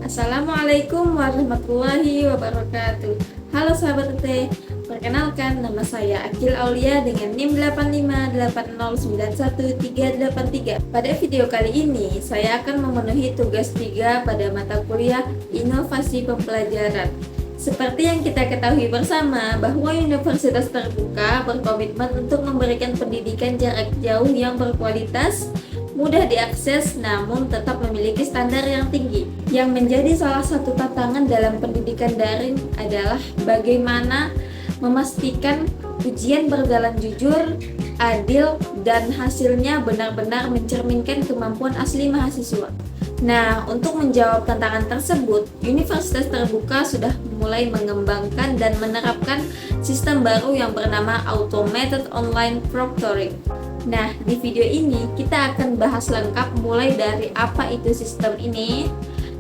Assalamualaikum warahmatullahi wabarakatuh. Halo sahabat UT, perkenalkan nama saya Akil Aulia dengan NIM 8580913883. Pada video kali ini, saya akan memenuhi tugas 3 pada mata kuliah Inovasi Pembelajaran. Seperti yang kita ketahui bersama bahwa Universitas Terbuka berkomitmen untuk memberikan pendidikan jarak jauh yang berkualitas, mudah diakses namun tetap memiliki standar yang tinggi. Yang menjadi salah satu tantangan dalam pendidikan daring adalah bagaimana memastikan ujian berjalan jujur, adil, dan hasilnya benar-benar mencerminkan kemampuan asli mahasiswa. Nah, untuk menjawab tantangan tersebut, Universitas Terbuka sudah mulai mengembangkan dan menerapkan sistem baru yang bernama Automated Online Proctoring. Nah, di video ini kita akan bahas lengkap mulai dari apa itu sistem ini,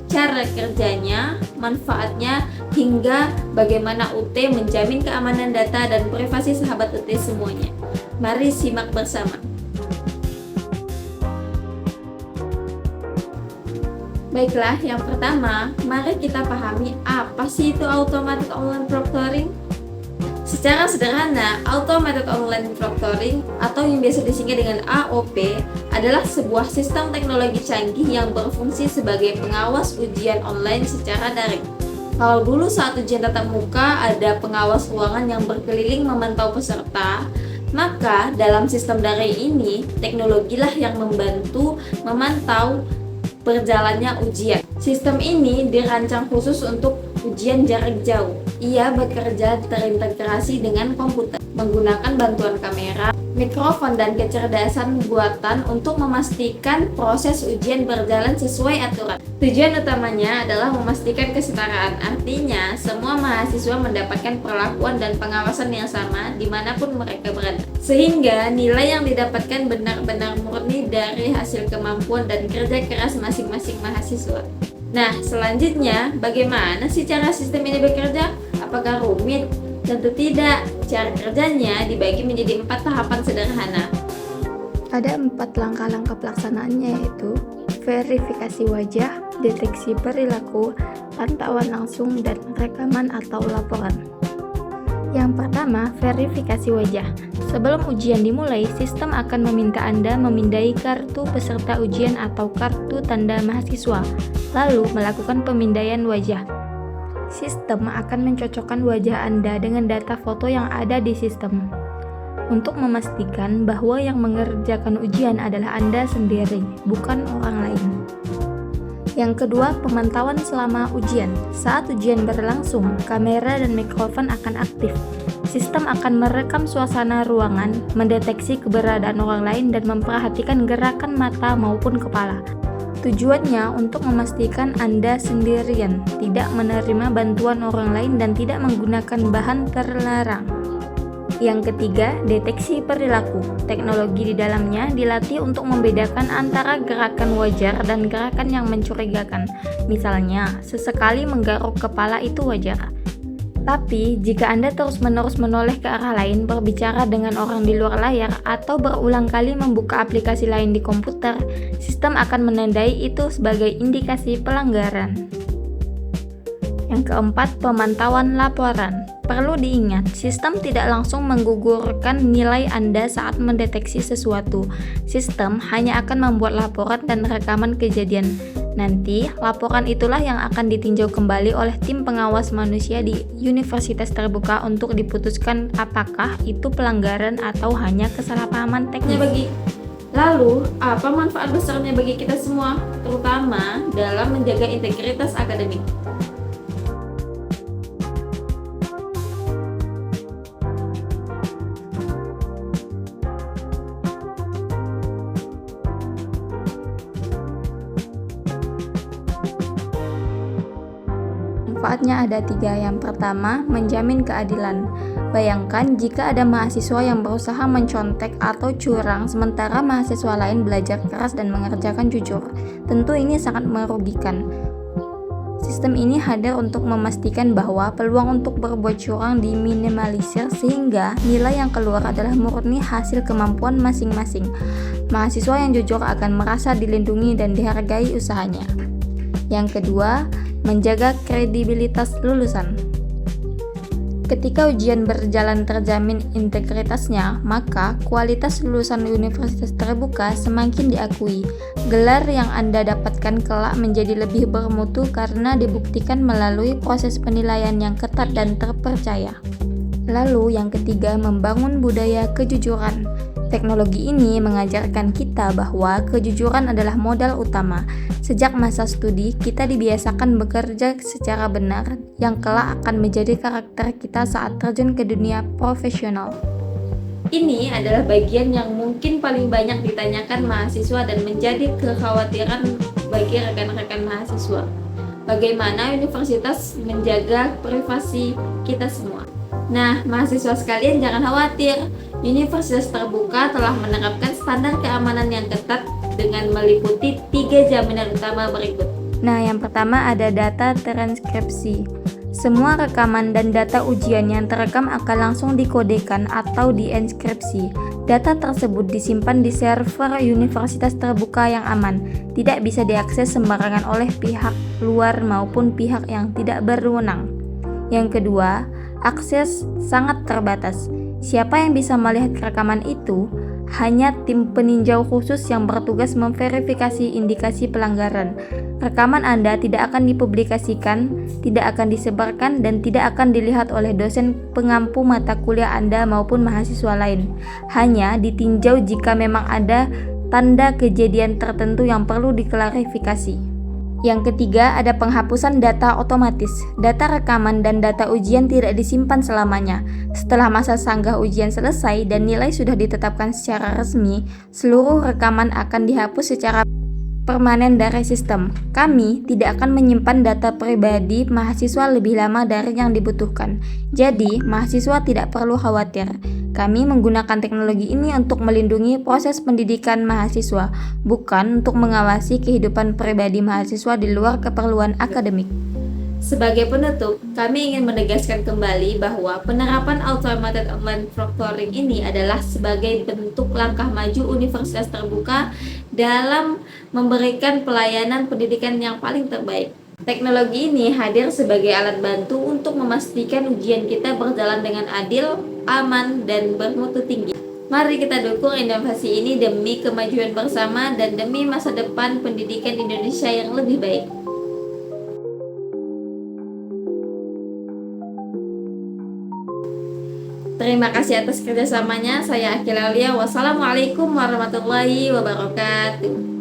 cara kerjanya, manfaatnya, hingga bagaimana UT menjamin keamanan data dan privasi sahabat UT semuanya. Mari simak bersama. Baiklah, yang pertama, mari kita pahami apa sih itu Automated Online Proctoring. Secara sederhana, Automated Online Proctoring atau yang biasa disingkat dengan AOP adalah sebuah sistem teknologi canggih yang berfungsi sebagai pengawas ujian online secara daring. Kalau dulu saat ujian tatap muka ada pengawas ruangan yang berkeliling memantau peserta, maka dalam sistem daring ini teknologilah yang membantu memantau berjalannya ujian. Sistem ini dirancang khusus untuk ujian jarak jauh. Ia bekerja terintegrasi dengan komputer, menggunakan bantuan kamera, mikrofon, dan kecerdasan buatan untuk memastikan proses ujian berjalan sesuai aturan. Tujuan utamanya adalah memastikan kesetaraan, artinya semua mahasiswa mendapatkan perlakuan dan pengawasan yang sama dimanapun mereka berada. Sehingga nilai yang didapatkan benar-benar murni dari hasil kemampuan dan kerja keras masing-masing mahasiswa. Nah, selanjutnya, bagaimana sih cara sistem ini bekerja? Apakah rumit? Tentu tidak. Cara kerjanya dibagi menjadi 4 tahapan sederhana. Ada 4 langkah-langkah pelaksanaannya, yaitu verifikasi wajah, deteksi perilaku, pantauan langsung, dan rekaman atau laporan. Yang pertama, verifikasi wajah. Sebelum ujian dimulai, sistem akan meminta Anda memindai kartu peserta ujian atau kartu tanda mahasiswa, lalu melakukan pemindaian wajah. Sistem akan mencocokkan wajah Anda dengan data foto yang ada di sistem, untuk memastikan bahwa yang mengerjakan ujian adalah Anda sendiri, bukan orang lain. Yang kedua, pemantauan selama ujian. Saat ujian berlangsung, kamera dan mikrofon akan aktif. Sistem akan merekam suasana ruangan, mendeteksi keberadaan orang lain, dan memperhatikan gerakan mata maupun kepala. Tujuannya untuk memastikan Anda sendirian, tidak menerima bantuan orang lain, dan tidak menggunakan bahan terlarang. Yang ketiga, deteksi perilaku. Teknologi di dalamnya dilatih untuk membedakan antara gerakan wajar dan gerakan yang mencurigakan. Misalnya, sesekali menggaruk kepala itu wajar. Tapi, jika Anda terus-menerus menoleh ke arah lain, berbicara dengan orang di luar layar, atau berulang kali membuka aplikasi lain di komputer, sistem akan menandai itu sebagai indikasi pelanggaran. Yang keempat, pemantauan laporan. Perlu diingat, sistem tidak langsung menggugurkan nilai Anda saat mendeteksi sesuatu. Sistem hanya akan membuat laporan dan rekaman kejadian. Nanti, laporan itulah yang akan ditinjau kembali oleh tim pengawas manusia di Universitas Terbuka untuk diputuskan apakah itu pelanggaran atau hanya kesalahpahaman teknis. Lalu, apa manfaat besarnya bagi kita semua, terutama dalam menjaga integritas akademik? Manfaatnya ada 3. Yang pertama, menjamin keadilan. Bayangkan jika ada mahasiswa yang berusaha mencontek atau curang sementara mahasiswa lain belajar keras dan mengerjakan jujur. Tentu ini sangat merugikan. Sistem ini hadir untuk memastikan bahwa peluang untuk berbuat curang diminimalisir sehingga nilai yang keluar adalah murni hasil kemampuan masing-masing. Mahasiswa yang jujur akan merasa dilindungi dan dihargai usahanya. Yang kedua, menjaga kredibilitas lulusan. Ketika ujian berjalan terjamin integritasnya, maka kualitas lulusan universitas terbuka semakin diakui. Gelar yang Anda dapatkan kelak menjadi lebih bermutu karena dibuktikan melalui proses penilaian yang ketat dan terpercaya. Lalu yang ketiga, membangun budaya kejujuran. Teknologi ini mengajarkan kita bahwa kejujuran adalah modal utama. Sejak masa studi, kita dibiasakan bekerja secara benar, yang kelak akan menjadi karakter kita saat terjun ke dunia profesional. Ini adalah bagian yang mungkin paling banyak ditanyakan mahasiswa dan menjadi kekhawatiran bagi rekan-rekan mahasiswa. Bagaimana universitas menjaga privasi kita semua? Nah, mahasiswa sekalian jangan khawatir. Universitas terbuka telah menerapkan standar keamanan yang ketat dengan meliputi 3 jaminan utama berikut. Nah, yang pertama ada data transkripsi. Semua rekaman dan data ujian yang terekam akan langsung dikodekan atau dienkripsi. Data tersebut disimpan di server universitas terbuka yang aman, tidak bisa diakses sembarangan oleh pihak luar maupun pihak yang tidak berwenang. Yang kedua, akses sangat terbatas. Siapa yang bisa melihat rekaman itu? Hanya tim peninjau khusus yang bertugas memverifikasi indikasi pelanggaran. Rekaman Anda tidak akan dipublikasikan, tidak akan disebarkan, dan tidak akan dilihat oleh dosen pengampu mata kuliah Anda maupun mahasiswa lain. Hanya ditinjau jika memang ada tanda kejadian tertentu yang perlu diklarifikasi. Yang ketiga, ada penghapusan data otomatis. Data rekaman dan data ujian tidak disimpan selamanya. Setelah masa sanggah ujian selesai dan nilai sudah ditetapkan secara resmi, seluruh rekaman akan dihapus secara permanen dari sistem. Kami tidak akan menyimpan data pribadi mahasiswa lebih lama dari yang dibutuhkan. Jadi, mahasiswa tidak perlu khawatir. Kami menggunakan teknologi ini untuk melindungi proses pendidikan mahasiswa, bukan untuk mengawasi kehidupan pribadi mahasiswa di luar keperluan akademik. Sebagai penutup, kami ingin menegaskan kembali bahwa penerapan automated online proctoring ini adalah sebagai bentuk langkah maju universitas terbuka dalam memberikan pelayanan pendidikan yang paling terbaik. Teknologi ini hadir sebagai alat bantu untuk memastikan ujian kita berjalan dengan adil, aman, dan bermutu tinggi. Mari kita dukung inovasi ini demi kemajuan bersama dan demi masa depan pendidikan Indonesia yang lebih baik. Terima kasih atas kerjasamanya. Saya Akil Aulia. Wassalamualaikum warahmatullahi wabarakatuh.